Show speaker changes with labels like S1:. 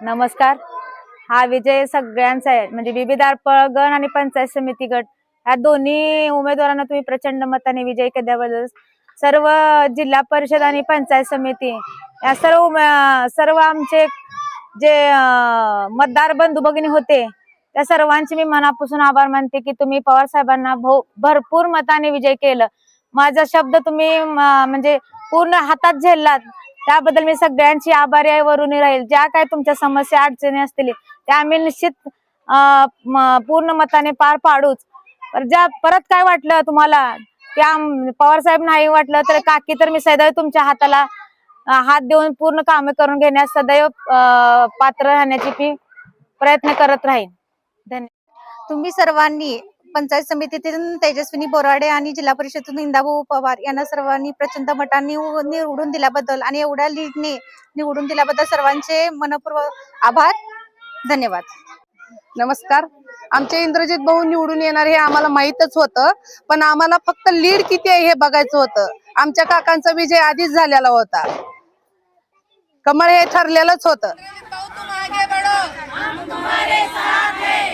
S1: नमस्कार. हा विजय सगळ्यांचा आहे, म्हणजे विविधार गण आणि पंचायत समिती गट या दोन्ही उमेदवारांना तुम्ही प्रचंड मताने विजय केल्याबद्दल सर्व जिल्हा परिषद आणि पंचायत समिती या सर्व आमचे जे मतदार बंधू भगिनी होते त्या सर्वांचे मी मनापासून आभार मानते की तुम्ही पवार साहेबांना भरपूर मताने विजय केलं. माझा शब्द तुम्ही म्हणजे पूर्ण हातात झेललात, त्याबद्दल मी सगळ्यांची आभारी आहे. वरून राहील ज्या काय तुमच्या समस्या अडचणी असतील त्या आम्ही निश्चित पूर्ण मताने पार पाडूच. ज्या परत काय वाटलं तुम्हाला त्या पवार साहेब नाही वाटलं तर काकी तर मी सदैव तुमच्या हाताला हात देऊन पूर्ण कामे करून घेण्यास सदैव पात्र राहण्याची मी प्रयत्न करत राहीन. धन्यवाद.
S2: तुम्ही सर्वांनी पंचायत समितीतून तेजस्विनी बोराडे आणि जिल्हा परिषदेतून इंदाभाऊ पवार यांना सर्वांनी प्रचंड मतांनी निवडून दिल्याबद्दल आणि एवढ्या लीडने निवडून दिल्याबद्दल सर्वांचे मनपूर्वक आभार. धन्यवाद.
S3: नमस्कार. आमचे इंद्रजित भाऊ निवडून येणार हे आम्हाला माहीतच होतं, पण आम्हाला फक्त लीड किती आहे हे बघायचं होतं. आमच्या काकांचा विजय आधीच झालेला होता, कमळ हे ठरलेलंच होतं.
S4: इंद्रजित भाऊ तुम आगे बढ़ो, हम तुम्हारे साथ हैं.